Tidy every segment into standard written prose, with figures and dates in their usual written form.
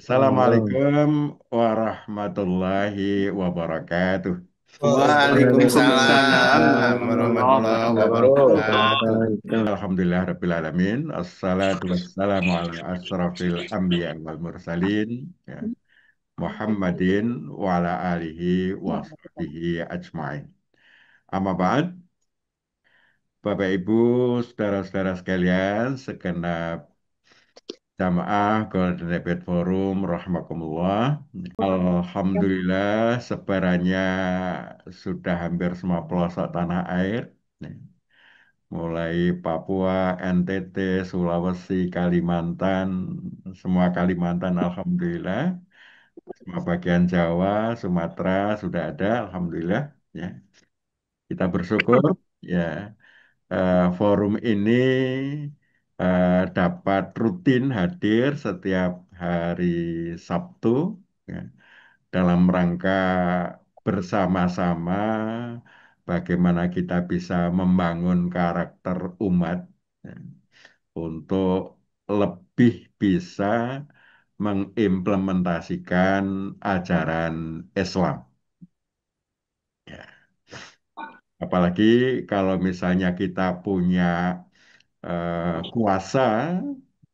Halo. Assalamualaikum warahmatullahi wabarakatuh. Waalaikumsalam Waalaikumsalam warahmatullahi warahmatullahi wabarakatuh. wabarakatuh. Alhamdulillah Rabbil Alamin. Assalatu wassalamu ala asrafil anbiya wal mursalin. Ya. Muhammadin wa ala alihi wa sahbihi ajma'in. Amma ba'd, Bapak Ibu, saudara-saudara sekalian, segenap jamaah Golden Daybed Forum, rahimakumullah. Alhamdulillah, sebarannya sudah hampir semua pelosok tanah air. Mulai Papua, NTT, Sulawesi, Kalimantan, semua Kalimantan, Alhamdulillah. Semua bagian Jawa, Sumatera sudah ada, Alhamdulillah. Ya, kita bersyukur. Ya, forum ini dapat rutin hadir setiap hari Sabtu. Ya, dalam rangka bersama-sama bagaimana kita bisa membangun karakter umat ya, untuk lebih bisa mengimplementasikan ajaran Islam. Ya. Apalagi kalau misalnya kita punya kuasa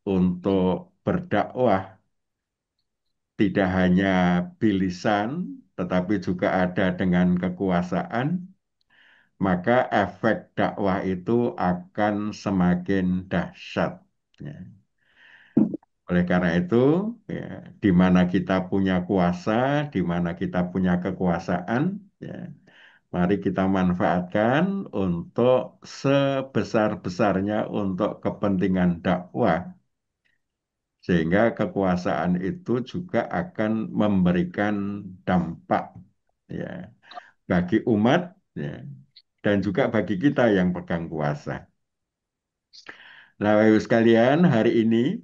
untuk berdakwah tidak hanya bilisan, tetapi juga ada dengan kekuasaan, maka efek dakwah itu akan semakin dahsyat. Ya. Oleh karena itu, ya, di mana kita punya kuasa, di mana kita punya kekuasaan, ya, mari kita manfaatkan untuk sebesar-besarnya untuk kepentingan dakwah, sehingga kekuasaan itu juga akan memberikan dampak ya, bagi umat ya, dan juga bagi kita yang pegang kuasa. Nah, Bapak Ibu sekalian, hari ini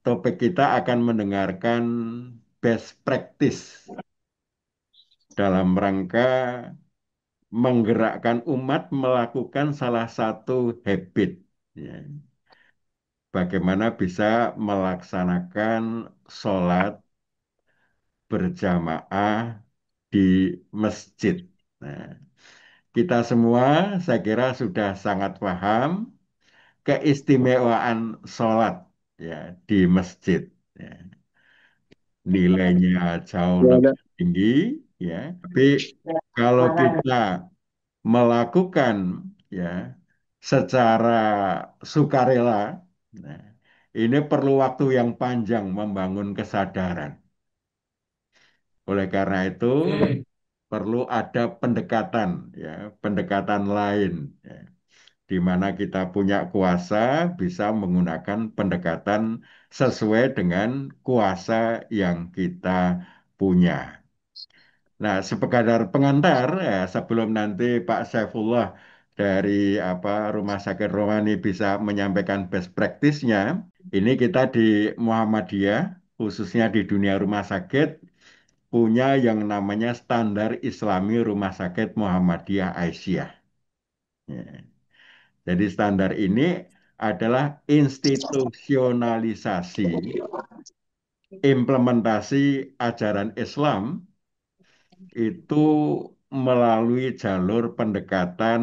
topik kita akan mendengarkan best practice dalam rangka menggerakkan umat melakukan salah satu habit. Ya. Bagaimana bisa melaksanakan sholat berjamaah di masjid. Nah, kita semua saya kira sudah sangat paham keistimewaan sholat ya di masjid. Ya. Nilainya jauh Ya, lebih ada. tinggi ya. Tapi kalau kita melakukan ya secara sukarela, nah, ini perlu waktu yang panjang membangun kesadaran. Oleh karena itu perlu ada pendekatan ya, pendekatan lain ya, di mana kita punya kuasa bisa menggunakan pendekatan sesuai dengan kuasa yang kita punya. Nah, sepekadar pengantar ya, sebelum nanti Pak Saifullah dari Rumah Sakit Rohani bisa menyampaikan best practice-nya, ini kita di Muhammadiyah, khususnya di dunia rumah sakit, punya yang namanya standar Islami Rumah Sakit Muhammadiyah Aisyah. Ya. Jadi standar ini adalah institusionalisasi implementasi ajaran Islam itu melalui jalur pendekatan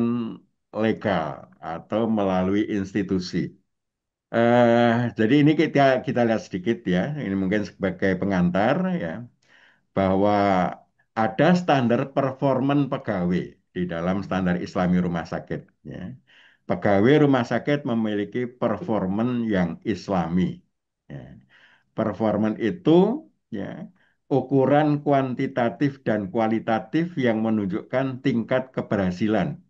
legal atau melalui institusi. Jadi ini kita lihat sedikit ya, ini mungkin sebagai pengantar ya, bahwa ada standar performan pegawai di dalam standar Islami rumah sakit. Ya. Pegawai rumah sakit memiliki performan yang Islami. Ya. Performan itu ya ukuran kuantitatif dan kualitatif yang menunjukkan tingkat keberhasilan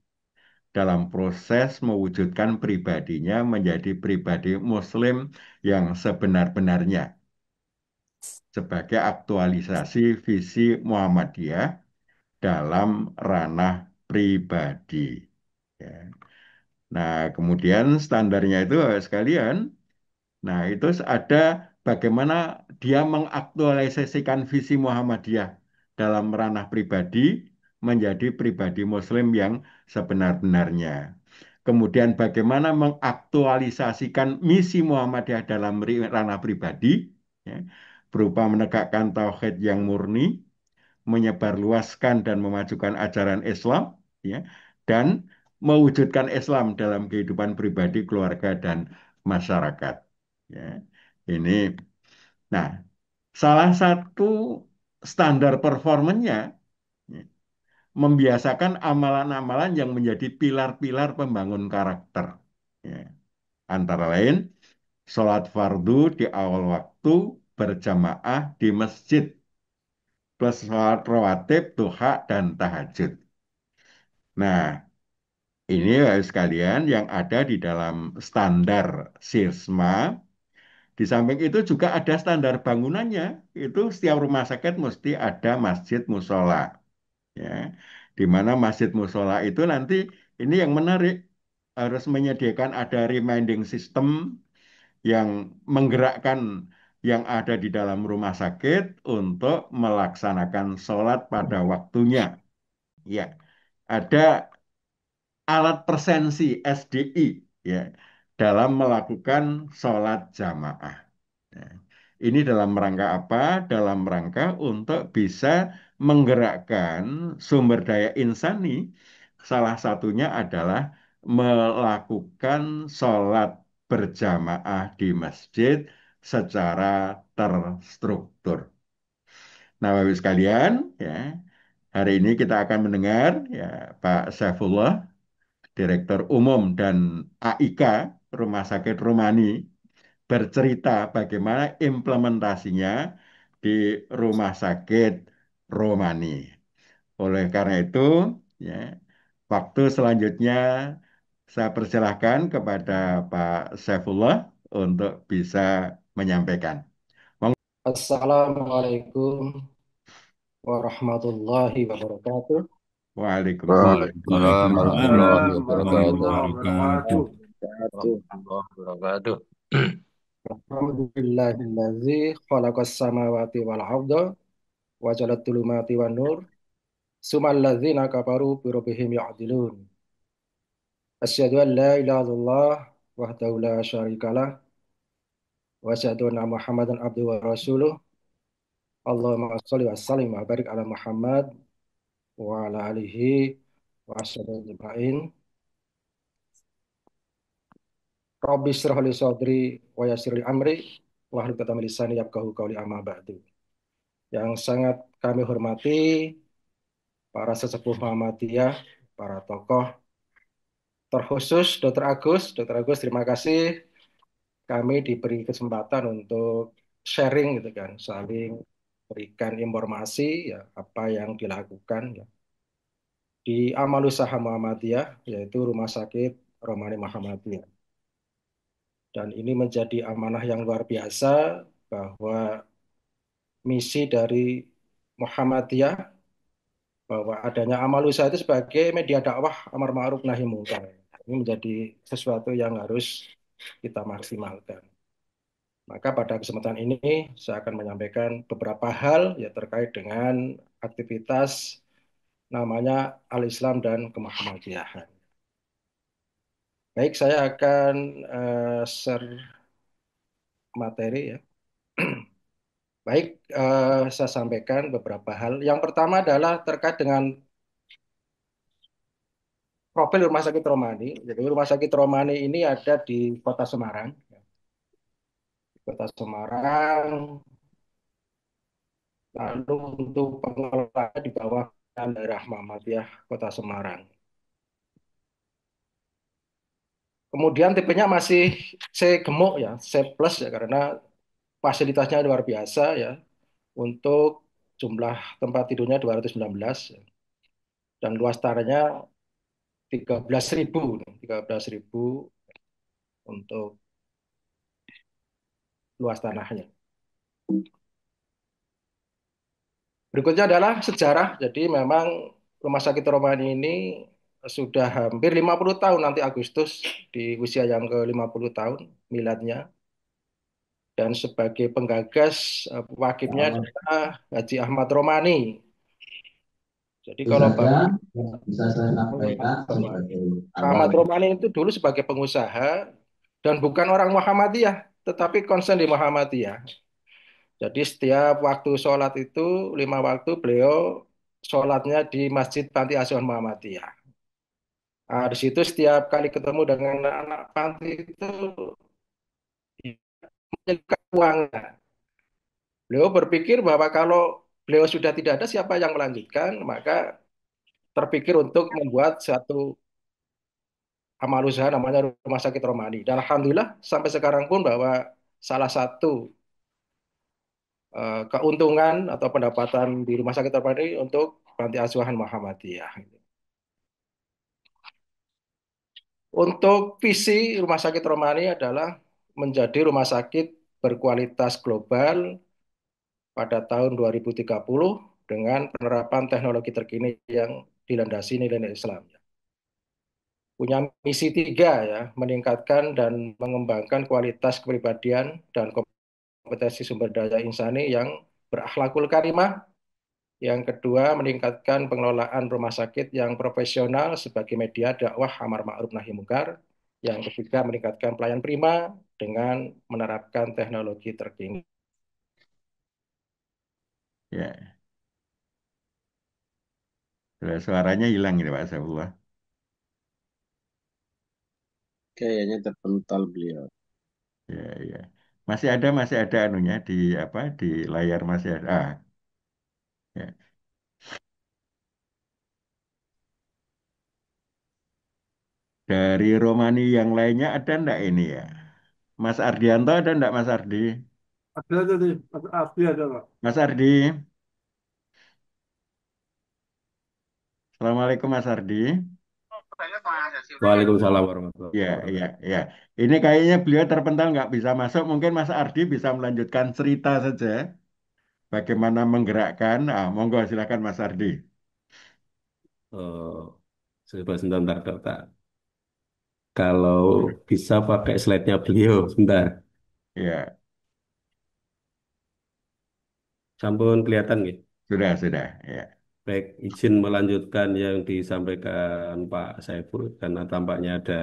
dalam proses mewujudkan pribadinya menjadi pribadi Muslim yang sebenar-benarnya sebagai aktualisasi visi Muhammadiyah dalam ranah pribadi. Ya. Nah, kemudian standarnya itu sekalian. Nah, itu ada bagaimana dia mengaktualisasikan visi Muhammadiyah dalam ranah pribadi menjadi pribadi Muslim yang sebenar-benarnya. Kemudian bagaimana mengaktualisasikan misi Muhammadiyah dalam ranah pribadi, ya, berupa menegakkan tauhid yang murni, menyebarluaskan dan memajukan ajaran Islam, ya, dan mewujudkan Islam dalam kehidupan pribadi, keluarga, dan masyarakat. Ya, ini, nah, salah satu standar performanya, ya, membiasakan amalan-amalan yang menjadi pilar-pilar pembangun karakter. Ya, antara lain, sholat fardu di awal waktu berjamaah di masjid, plus sholat rawatib, duha, dan tahajud. Nah, ini Bapak sekalian yang ada di dalam standar SIRSMA. Di samping itu juga ada standar bangunannya. Itu setiap rumah sakit mesti ada masjid musola. Ya, di mana masjid musola itu nanti ini yang menarik harus menyediakan ada reminding system yang menggerakkan yang ada di dalam rumah sakit untuk melaksanakan sholat pada waktunya. Ya, ada alat presensi SDI, ya, dalam melakukan sholat jamaah. Nah, ini dalam rangka apa? Dalam rangka untuk bisa menggerakkan sumber daya insani. Salah satunya adalah melakukan sholat berjamaah di masjid secara terstruktur. Nah, Bapak Ibu sekalian, ya, hari ini kita akan mendengar ya Pak Saifullah, Direktur Umum dan AIK Rumah Sakit Romani, bercerita bagaimana implementasinya di Rumah Sakit Romani. Oleh karena itu, ya, waktu selanjutnya saya persilahkan kepada Pak Saifullah untuk bisa menyampaikan. Assalamualaikum warahmatullahi wabarakatuh. Waalaikumsalam Waalaikumsalam warahmatullahi Waalaikumsalam wabarakatuh. warahmatullahi wabarakatuh. Warahmatullahi wabarakatuh. Alhamdulillahilladzi khalaqas samawati wal arda wa jalat tulumati wan nur. Sumal ladzina kafaru bi rabbihim ya'dilun. Asyhadu an la ilaha illallah wahdahu la syarikalah wa asyhadu anna Muhammadan abduhu wa rasuluh. Allahumma shalli wa sallim wa barik ala Muhammad wa ala alihi wa ashabihi ajma'in. Rabbi shrah li sadri wa yassir li amri wahlul 'uqdatam min lisani yafqahu qawli amma ba'du. Yang sangat kami hormati para sesepuh Muhammadiyah, para tokoh, terkhusus Dr. Agus terima kasih kami diberi kesempatan untuk sharing gitu kan, saling berikan informasi ya apa yang dilakukan ya di Amal Usaha Muhammadiyah yaitu Rumah Sakit Romani Muhammadiyah. Dan ini menjadi amanah yang luar biasa bahwa misi dari Muhammadiyah bahwa adanya amal usaha itu sebagai media dakwah amar ma'ruf nahi munkar. Ini menjadi sesuatu yang harus kita maksimalkan. Maka pada kesempatan ini saya akan menyampaikan beberapa hal ya terkait dengan aktivitas namanya Al-Islam dan Kemuhammadiyahan. Baik, saya akan share materi ya. Baik, saya sampaikan beberapa hal. Yang pertama adalah terkait dengan profil Rumah Sakit Romani. Jadi Rumah Sakit Romani ini ada di Kota Semarang. Kota Semarang, lalu untuk pengelola di bawah daerah Muhammadiyah Kota Semarang. Kemudian tipenya masih C gemuk ya, C plus ya karena fasilitasnya luar biasa ya. Untuk jumlah tempat tidurnya 219 ya. Dan luas tanahnya 13.000, 13.000 untuk luas tanahnya. Berikutnya adalah sejarah. Jadi memang Rumah Sakit Romani ini sudah hampir 50 tahun nanti Agustus di usia yang ke-50 tahun miladnya. Dan sebagai penggagas wakilnya adalah Haji Ahmad Romani. Jadi Itu kalau saja Bapak yang bisa saya sampaikan bahwa sebagai awal. Ahmad Romani itu dulu sebagai pengusaha dan bukan orang Muhammadiyah, tetapi konsen di Muhammadiyah. Jadi setiap waktu sholat itu 5 waktu beliau sholatnya di Masjid Panti Asuhan Muhammadiyah. Nah, di situ setiap kali ketemu dengan anak panti itu menyekat uangnya. Beliau berpikir bahwa kalau beliau sudah tidak ada siapa yang melanjutkan, maka terpikir untuk membuat satu amal usaha namanya Rumah Sakit Romani. Dan alhamdulillah sampai sekarang pun bahwa salah satu keuntungan atau pendapatan di Rumah Sakit Romani untuk Panti Asuhan Muhammadiyah. Untuk visi Rumah Sakit Romani adalah menjadi rumah sakit berkualitas global pada tahun 2030 dengan penerapan teknologi terkini yang dilandasi nilai-nilai Islam. Punya misi tiga ya, meningkatkan dan mengembangkan kualitas kepribadian dan kompetensi sumber daya insani yang berakhlakul karimah. Yang kedua, meningkatkan pengelolaan rumah sakit yang profesional sebagai media dakwah amar ma'ruf nahi munkar. Yang ketiga, meningkatkan pelayan prima dengan menerapkan teknologi terkini. Ya, suaranya hilang ini Pak Saifullah. Kayaknya terpental beliau. Ya, ya. Masih ada anunya di apa di layar masih ada. Ah, ya. Dari Romani yang lainnya ada ndak ini ya? Mas Ardianto ada ndak Mas Ardi? Ada tadi, ada Ardi ada Pak. Mas Ardi, Assalamualaikum Mas Ardi. Waalaikumsalam warahmatullahi Ya, ya, wabarakatuh. ya. Ini kayaknya beliau terpental nggak bisa masuk. Mungkin Mas Ardi bisa melanjutkan cerita saja. Bagaimana menggerakkan? Ah, monggo silakan Mas Ardi. Oh, sebentar, Kak. Kalau bisa pakai slide-nya beliau, sebentar. Ya, Sampun kelihatan nggih? sudah, ya. Baik, izin melanjutkan yang disampaikan Pak Saiful karena tampaknya ada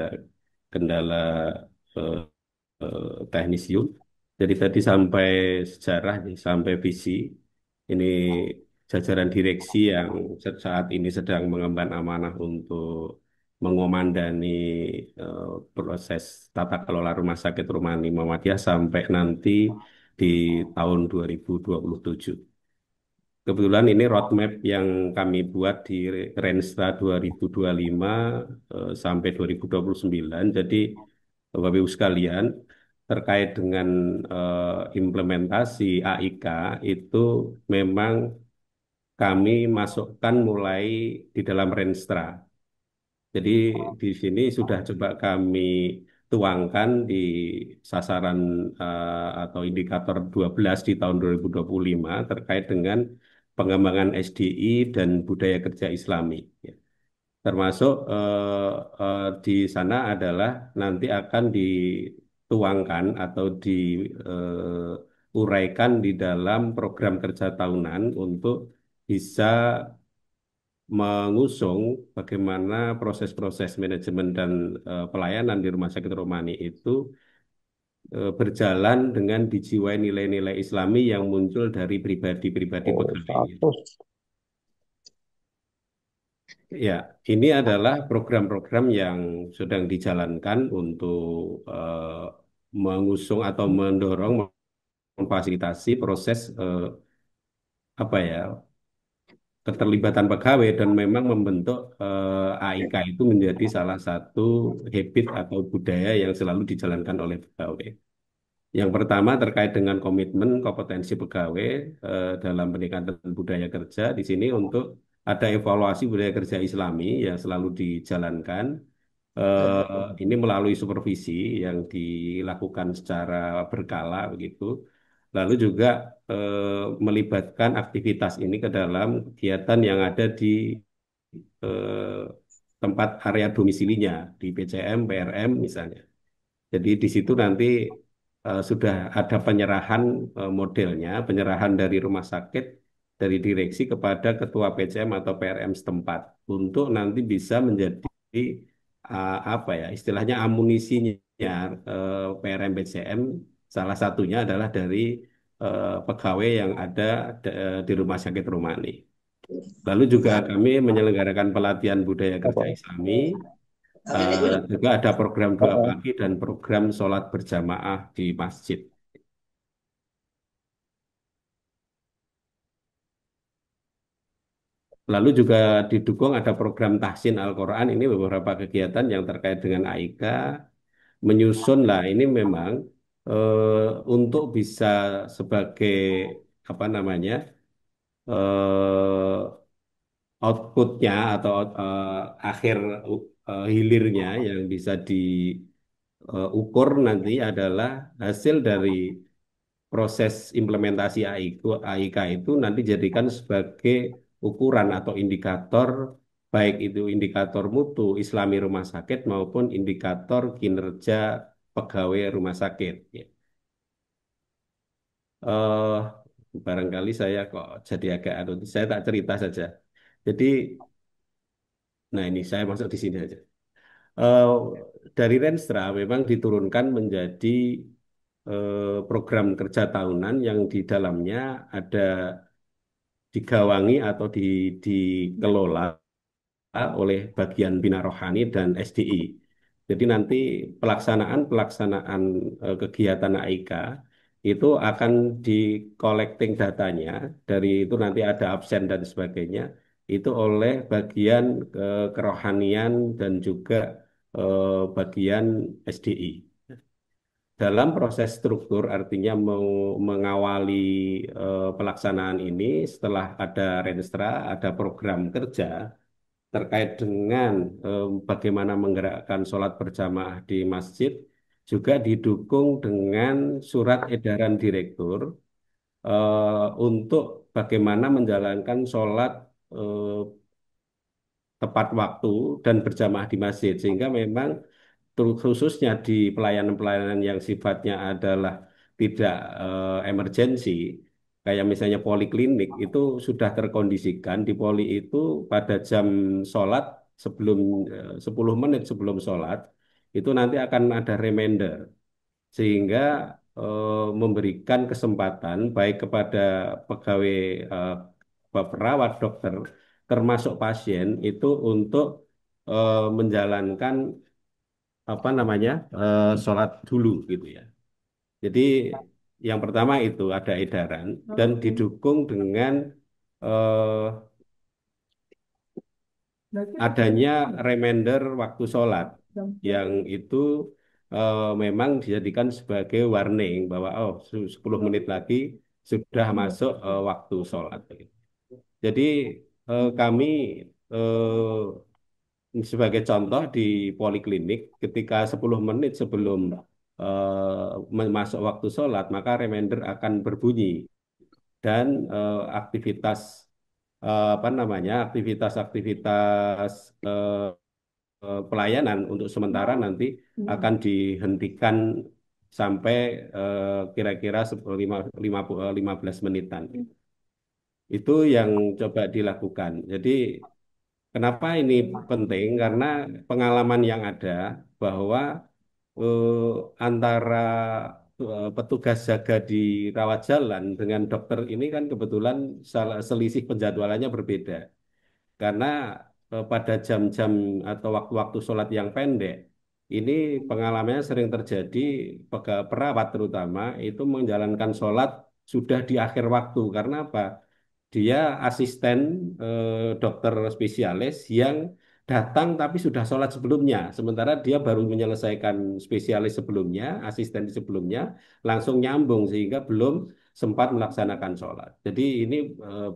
kendala eh, teknisium. Jadi tadi sampai sejarah, nih, sampai visi. Ini jajaran direksi yang saat ini sedang mengemban amanah untuk mengomandani eh, proses tata kelola Rumah Sakit Rumani Muhammadiyah sampai nanti di tahun 2027. Kebetulan ini roadmap yang kami buat di Renstra 2025 sampai 2029. Jadi Bapak Ibu sekalian, terkait dengan implementasi AIK itu memang kami masukkan mulai di dalam Renstra. Jadi di sini sudah coba kami tuangkan di sasaran atau indikator 12 di tahun 2025 terkait dengan pengembangan SDI dan budaya kerja Islami. Ya. Termasuk di sana adalah nanti akan dituangkan atau diuraikan di dalam program kerja tahunan untuk bisa mengusung bagaimana proses-proses manajemen dan pelayanan di Rumah Sakit Romani itu berjalan dengan dijiwai nilai-nilai Islami yang muncul dari pribadi-pribadi Oh, pegawainya. satu. Ya, ini adalah program-program yang sedang dijalankan untuk mengusung atau mendorong, memfasilitasi proses apa ya keterlibatan pegawai dan memang membentuk AIK itu menjadi salah satu habit atau budaya yang selalu dijalankan oleh pegawai. Yang pertama terkait dengan komitmen kompetensi pegawai dalam peningkatan budaya kerja di sini untuk ada evaluasi budaya kerja Islami yang selalu dijalankan. Ini melalui supervisi yang dilakukan secara berkala begitu. Lalu juga melibatkan aktivitas ini ke dalam kegiatan yang ada di eh, tempat area domisilinya di PCM, PRM misalnya. Jadi di situ nanti sudah ada penyerahan modelnya, penyerahan dari rumah sakit, dari direksi kepada ketua PCM atau PRM setempat untuk nanti bisa menjadi apa ya, istilahnya amunisinya PRM PCM. Salah satunya adalah dari pegawai yang ada di Rumah Sakit Rumani. Lalu juga kami menyelenggarakan pelatihan budaya kerja Islami. Juga ada program doa pagi dan program sholat berjamaah di masjid. Lalu juga didukung ada program tahsin Al-Quran. Ini beberapa kegiatan yang terkait dengan AIK. Menyusun lah ini memang untuk bisa sebagai apa namanya eh, outputnya atau akhir hilirnya yang bisa diukur nanti adalah hasil dari proses implementasi AIK itu nanti jadikan sebagai ukuran atau indikator baik itu indikator mutu Islami rumah sakit maupun indikator kinerja pegawai rumah sakit. Ya. eh Barangkali saya kok jadi agak saya tak cerita saja. Jadi, nah ini saya masuk di sini aja. Eh, dari Renstra memang diturunkan menjadi program kerja tahunan yang di dalamnya ada digawangi atau dikelola oleh bagian Bina Rohani dan SDI. Jadi nanti pelaksanaan kegiatan AIK itu akan di collecting datanya dari itu nanti ada absen dan sebagainya itu oleh bagian kerohanian dan juga bagian SDI. Dalam proses struktur artinya mau mengawali pelaksanaan ini setelah ada Renstra, ada program kerja terkait dengan bagaimana menggerakkan sholat berjamaah di masjid juga didukung dengan surat edaran direktur untuk bagaimana menjalankan sholat eh, tepat waktu dan berjamaah di masjid sehingga memang khususnya di pelayanan-pelayanan yang sifatnya adalah tidak emergensi, kayak misalnya poliklinik itu sudah terkondisikan di poli itu pada jam sholat sebelum 10 menit sebelum sholat itu nanti akan ada reminder sehingga memberikan kesempatan baik kepada pegawai eh, perawat dokter termasuk pasien itu untuk menjalankan apa namanya sholat dulu gitu ya. Jadi yang pertama itu ada edaran dan didukung dengan eh, adanya reminder waktu sholat yang itu memang dijadikan sebagai warning bahwa 10 menit lagi sudah masuk waktu sholat. Jadi kami sebagai contoh di poliklinik, ketika 10 menit sebelum masuk waktu sholat, maka reminder akan berbunyi dan aktivitas apa namanya aktivitas pelayanan untuk sementara nanti akan dihentikan sampai kira-kira 15 menitan. Itu yang coba dilakukan. Jadi kenapa ini penting? Karena pengalaman yang ada bahwa eh, antara petugas jaga di rawat jalan dengan dokter ini kan kebetulan selisih penjadwalannya berbeda. Karena pada jam-jam atau waktu-waktu sholat yang pendek, ini pengalamannya sering terjadi perawat terutama itu menjalankan sholat sudah di akhir waktu. Karena apa? Dia asisten dokter spesialis yang datang tapi sudah sholat sebelumnya. Sementara dia baru menyelesaikan spesialis sebelumnya, asisten sebelumnya, langsung nyambung sehingga belum sempat melaksanakan sholat. Jadi ini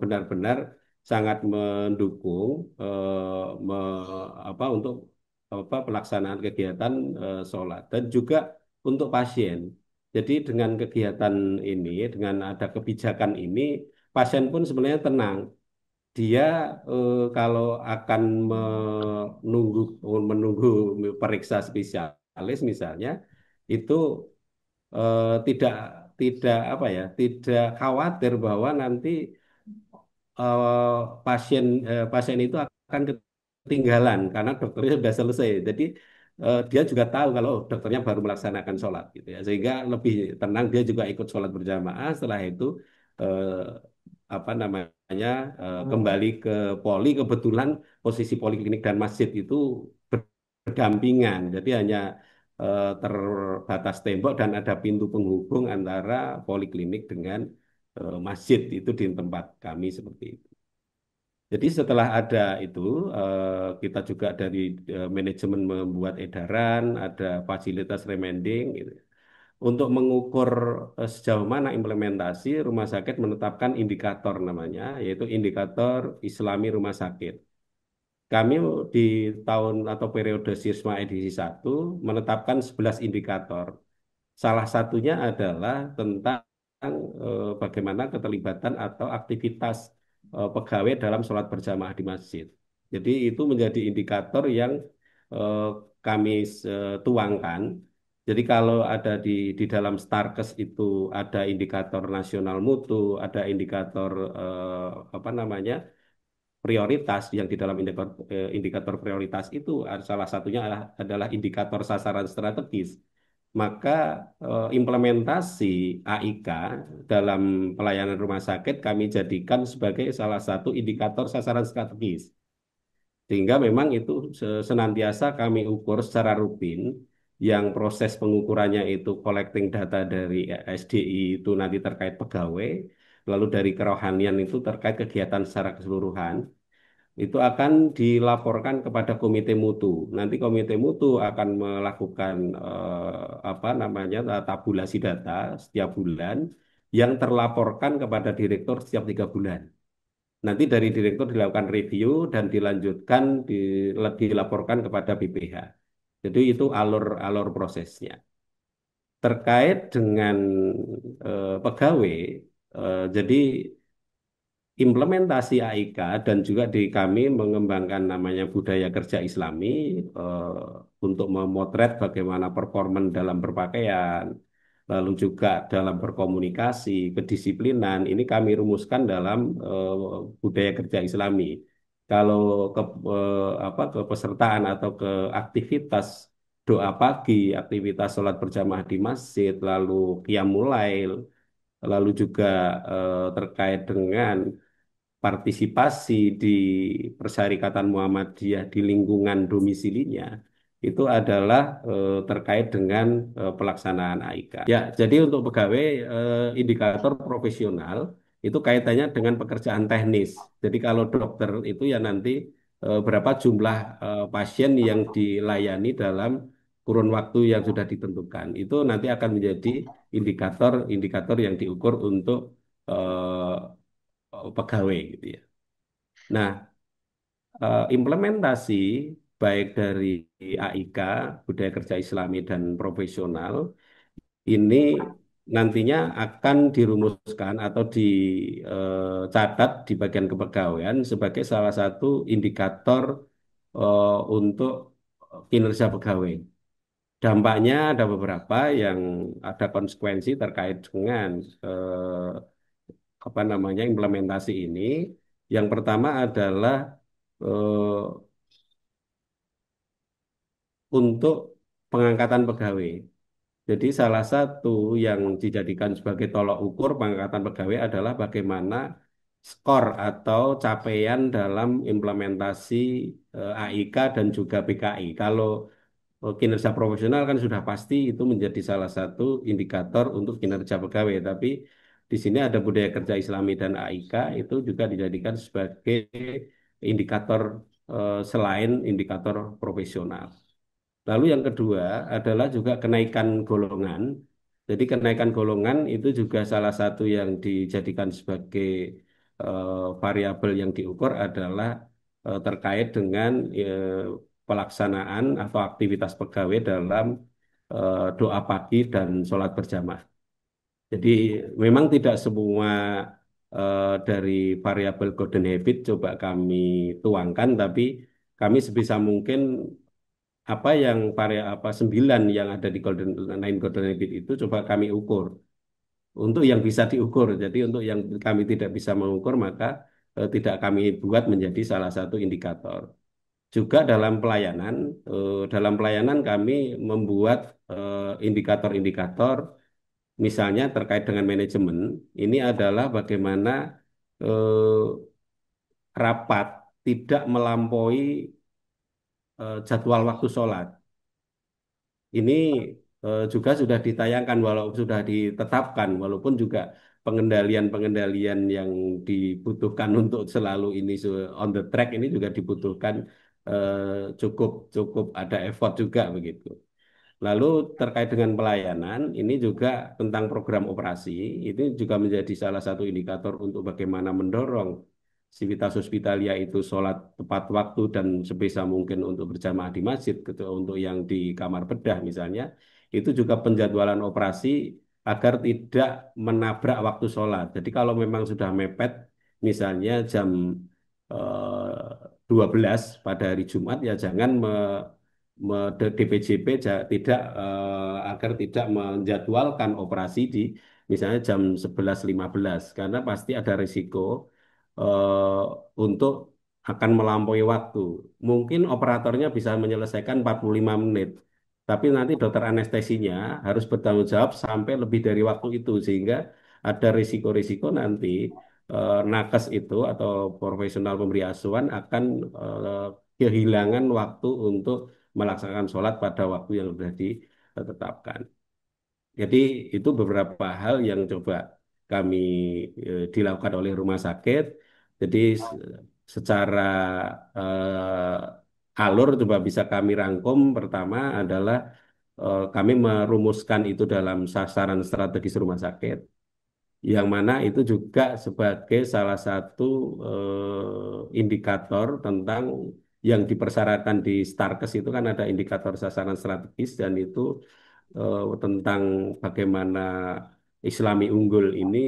benar-benar sangat mendukung untuk pelaksanaan kegiatan sholat dan juga untuk pasien. Jadi dengan kegiatan ini, dengan ada kebijakan ini, pasien pun sebenarnya tenang. Dia kalau akan menunggu periksa spesialis misalnya, itu tidak tidak apa ya, tidak khawatir bahwa nanti pasien itu akan ketinggalan karena dokternya sudah selesai. Jadi dia juga tahu kalau oh, dokternya baru melaksanakan sholat gitu ya, sehingga lebih tenang dia juga ikut sholat berjamaah. Setelah itu eh, apa namanya kembali ke poli, kebetulan posisi poliklinik dan masjid itu berdampingan, jadi hanya terbatas tembok dan ada pintu penghubung antara poliklinik dengan masjid itu di tempat kami seperti itu. Jadi setelah ada itu, kita juga dari manajemen membuat edaran, ada fasilitas remending, gitu. Untuk mengukur sejauh mana implementasi, rumah sakit menetapkan indikator namanya, yaitu indikator Islami rumah sakit. Kami di tahun atau periode Sisma edisi 1 menetapkan 11 indikator. Salah satunya adalah tentang bagaimana keterlibatan atau aktivitas pegawai dalam sholat berjamaah di masjid. Jadi itu menjadi indikator yang eh, kami tuangkan. Jadi kalau ada di dalam Starkes itu ada indikator nasional mutu, ada indikator apa namanya prioritas yang di dalam indikator prioritas itu salah satunya adalah indikator sasaran strategis. Maka implementasi AIK dalam pelayanan rumah sakit kami jadikan sebagai salah satu indikator sasaran strategis. Sehingga memang itu senantiasa kami ukur secara rutin, yang proses pengukurannya itu collecting data dari SDI itu nanti terkait pegawai, lalu dari kerohanian itu terkait kegiatan secara keseluruhan, itu akan dilaporkan kepada komite mutu. Nanti komite mutu akan melakukan apa namanya tabulasi data setiap bulan yang terlaporkan kepada direktur setiap 3 bulan. Nanti dari direktur dilakukan review dan dilanjutkan dilaporkan kepada BPH. Jadi itu alur-alur prosesnya. Terkait dengan pegawai, jadi implementasi AIK dan juga di kami mengembangkan namanya budaya kerja Islami untuk memotret bagaimana performan dalam berpakaian, lalu juga dalam berkomunikasi, kedisiplinan, ini kami rumuskan dalam budaya kerja Islami. Kalau ke apa kepesertaan atau ke aktivitas doa pagi, aktivitas sholat berjamaah di masjid, lalu qiyamul lail, lalu juga terkait dengan partisipasi di Persyarikatan Muhammadiyah di lingkungan domisilinya itu adalah terkait dengan pelaksanaan AIK. Ya, jadi untuk pegawai indikator profesional itu kaitannya dengan pekerjaan teknis. Jadi kalau dokter itu ya nanti berapa jumlah pasien yang dilayani dalam kurun waktu yang sudah ditentukan. Itu nanti akan menjadi indikator-indikator yang diukur untuk pegawai gitu ya. Nah, implementasi baik dari AIK, budaya kerja Islami dan profesional ini nantinya akan dirumuskan atau dicatat di bagian kepegawaian sebagai salah satu indikator untuk kinerja pegawai. Dampaknya ada beberapa yang ada konsekuensi terkait dengan apa namanya implementasi ini. Yang pertama adalah eh, untuk pengangkatan pegawai. Jadi salah satu yang dijadikan sebagai tolok ukur pengangkatan pegawai adalah bagaimana skor atau capaian dalam implementasi AIK dan juga PKI. Kalau kinerja profesional kan sudah pasti itu menjadi salah satu indikator untuk kinerja pegawai. Tapi di sini ada budaya kerja Islami dan AIK itu juga dijadikan sebagai indikator selain indikator profesional. Lalu yang kedua adalah juga kenaikan golongan. Jadi kenaikan golongan itu juga salah satu yang dijadikan sebagai variabel yang diukur adalah terkait dengan pelaksanaan atau aktivitas pegawai dalam doa pagi dan sholat berjamaah. Jadi memang tidak semua dari variabel golden habit coba kami tuangkan, tapi kami sebisa mungkin apa yang apa 9 yang ada di golden habit itu coba kami ukur untuk yang bisa diukur. Jadi untuk yang kami tidak bisa mengukur maka tidak kami buat menjadi salah satu indikator. Juga dalam pelayanan kami membuat indikator-indikator, misalnya terkait dengan manajemen. Ini adalah bagaimana eh, rapat tidak melampaui jadwal waktu sholat. Ini juga sudah ditayangkan, walau sudah ditetapkan, walaupun juga pengendalian-pengendalian yang dibutuhkan untuk selalu ini on the track ini juga dibutuhkan, cukup cukup ada effort juga begitu. Lalu terkait dengan pelayanan, ini juga tentang program operasi, ini juga menjadi salah satu indikator untuk bagaimana mendorong Civitas Hospitalia itu sholat tepat waktu dan sebisa mungkin untuk berjamaah di masjid, gitu. Untuk yang di kamar bedah misalnya, itu juga penjadwalan operasi agar tidak menabrak waktu sholat. Jadi kalau memang sudah mepet, misalnya jam 12 pada hari Jumat, ya jangan DPJP tidak agar tidak menjadwalkan operasi di misalnya jam 11.15, karena pasti ada risiko eh, untuk akan melampaui waktu. Mungkin operatornya bisa menyelesaikan 45 menit, tapi nanti dokter anestesinya harus bertanggung jawab sampai lebih dari waktu itu, sehingga ada risiko-risiko nanti nakes itu atau profesional pemberi asuhan akan eh, kehilangan waktu untuk melaksanakan sholat pada waktu yang sudah ditetapkan. Jadi itu beberapa hal yang coba kami dilakukan oleh rumah sakit. Jadi secara alur coba bisa kami rangkum. Pertama adalah kami merumuskan itu dalam sasaran strategis rumah sakit, yang mana itu juga sebagai salah satu indikator tentang yang dipersyaratkan di Starkes. Itu kan ada indikator sasaran strategis, dan itu tentang bagaimana Islami unggul ini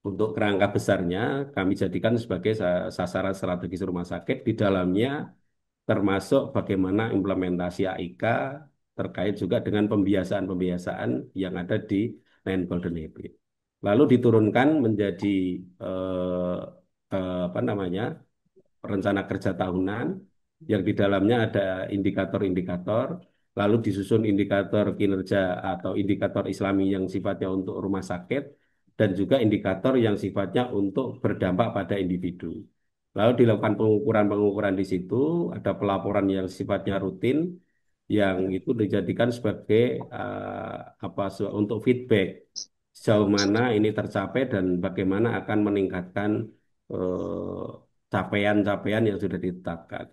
untuk kerangka besarnya kami jadikan sebagai sasaran strategis rumah sakit. Di dalamnya termasuk bagaimana implementasi AIK terkait juga dengan pembiasaan-pembiasaan yang ada di Nine Golden Habit. Lalu diturunkan menjadi eh, apa namanya, rencana kerja tahunan yang di dalamnya ada indikator-indikator, lalu disusun indikator kinerja atau indikator Islami yang sifatnya untuk rumah sakit, dan juga indikator yang sifatnya untuk berdampak pada individu. Lalu dilakukan pengukuran-pengukuran di situ, ada pelaporan yang sifatnya rutin, yang itu dijadikan sebagai untuk feedback sejauh mana ini tercapai dan bagaimana akan meningkatkan eh, capaian-capaian yang sudah ditetapkan.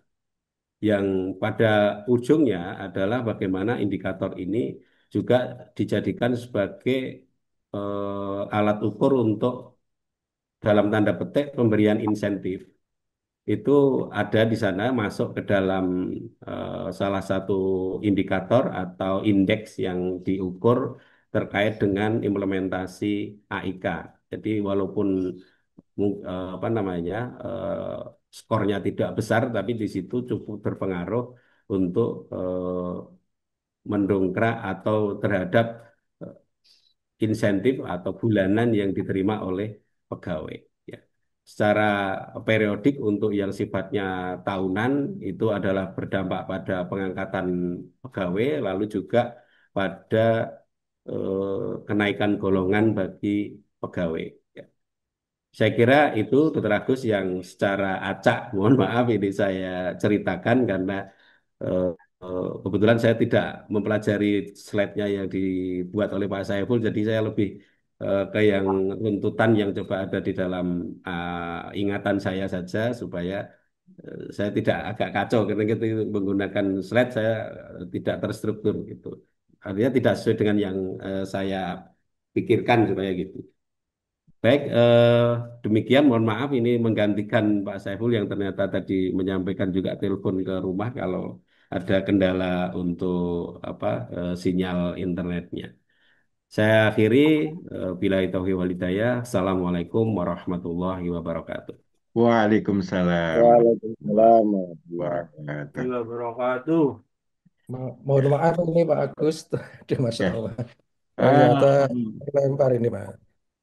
Yang pada ujungnya adalah bagaimana indikator ini juga dijadikan sebagai alat ukur untuk, dalam tanda petik, pemberian insentif. Itu ada di sana, masuk ke dalam salah satu indikator atau indeks yang diukur terkait dengan implementasi AIK. Jadi walaupun apa namanya, skornya tidak besar, tapi di situ cukup berpengaruh untuk mendongkrak atau terhadap eh, insentif atau bulanan yang diterima oleh pegawai. Ya. Secara periodik untuk yang sifatnya tahunan itu adalah berdampak pada pengangkatan pegawai, lalu juga pada kenaikan golongan bagi pegawai. Ya. Saya kira itu, Dr. Agus, yang secara acak, mohon maaf ini saya ceritakan karena eh, kebetulan saya tidak mempelajari slide-nya yang dibuat oleh Pak Saiful, jadi saya lebih ke yang runtutan yang coba ada di dalam ingatan saya saja, supaya saya tidak agak kacau karena kita menggunakan slide, saya tidak terstruktur gitu. Artinya tidak sesuai dengan yang saya pikirkan, supaya gitu. Baik, demikian, mohon maaf ini menggantikan Pak Saiful yang ternyata tadi menyampaikan juga telepon ke rumah kalau ada kendala untuk apa sinyal internetnya. Saya akhiri, billahi taufiq wal hidayah. Assalamualaikum warahmatullahi wabarakatuh. Waalaikumsalam Waalaikumsalam warahmatullahi warahmatullahi Bila wabarakatuh. Mohon maaf ini Pak Agus. Aduh, Masya wabarakatuh. Allah. Ternyata Ah, lempar ini Pak.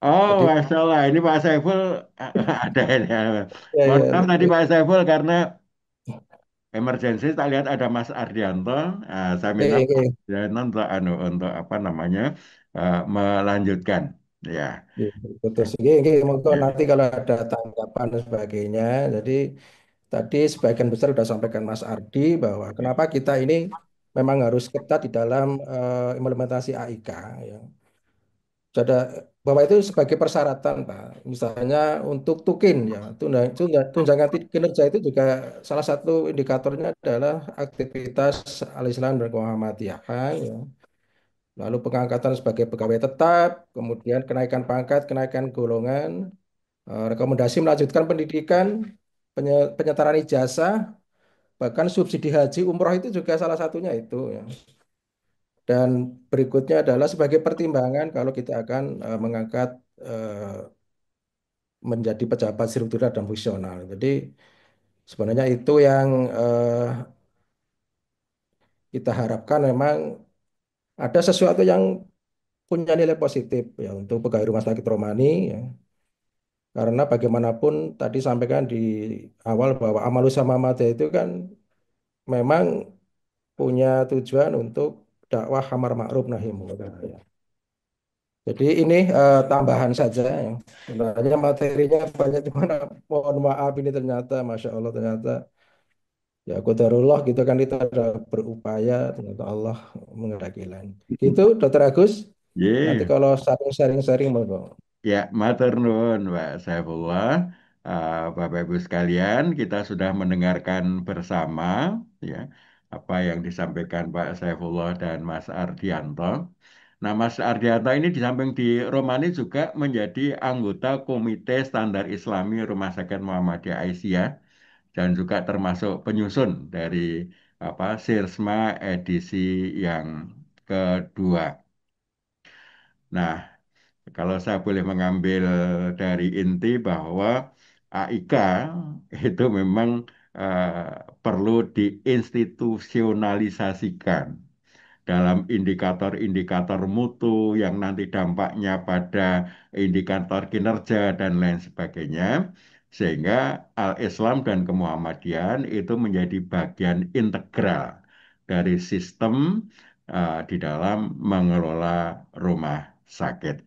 oh, Tadi, Masya Allah. Ini Pak Saiful ada ini. ya, Mohon ya, maaf tadi Pak Saiful karena emergensi tak lihat ada Mas Ardianto. Saya minta Oke, Mas oke. Ardianto untuk apa namanya melanjutkan. Ya, Iya, betul sih. Oke, monggo ya, nanti kalau ada tanggapan dan sebagainya. Jadi tadi sebagian besar sudah sampaikan Mas Ardi bahwa kenapa kita ini memang harus ketat di dalam implementasi AIK. Ya. Jadi bahwa itu sebagai persyaratan, Pak. Misalnya untuk tukin, ya, tunjangan kinerja itu juga salah satu indikatornya adalah aktivitas al-Islam dan Muhammadiyah. Ya. Lalu pengangkatan sebagai pegawai tetap, kemudian kenaikan pangkat, kenaikan golongan, rekomendasi melanjutkan pendidikan, penyetaraan ijazah, bahkan subsidi haji umroh itu juga salah satunya itu. Ya. Dan berikutnya adalah sebagai pertimbangan kalau kita akan mengangkat menjadi pejabat struktural dan fungsional. Jadi sebenarnya itu yang kita harapkan memang ada sesuatu yang punya nilai positif ya untuk pegawai rumah sakit Romani ya. Karena bagaimanapun tadi sampaikan di awal bahwa Amalus Samamata itu kan memang punya tujuan untuk dakwah amar ma'ruf nahi munkar ya. Jadi ini tambahan saja ya. Sebenarnya materinya banyak cuman mohon maaf ini ternyata Masya Allah ternyata ya qadarullah gitu kan kita ada berupaya ternyata Allah menghendaki lain. Gitu Dokter Agus. Nanti yeah. kalau sharing-sharing monggo. Ya, matur nuwun, Pak Saifullah. Bapak Ibu sekalian, kita sudah mendengarkan bersama ya apa yang disampaikan Pak Saifullah dan Mas Ardianto. Nah, Mas Ardianto ini di samping di Romani juga menjadi anggota Komite Standar Islami Rumah Sakit Muhammadiyah Aisyah dan juga termasuk penyusun dari apa Sirsma edisi yang kedua. Nah, kalau saya boleh mengambil dari inti bahwa AIK itu memang perlu diinstitusionalisasikan dalam indikator-indikator mutu yang nanti dampaknya pada indikator kinerja dan lain sebagainya, sehingga Al-Islam dan Kemuhammadiyaan itu menjadi bagian integral dari sistem di dalam mengelola rumah sakit.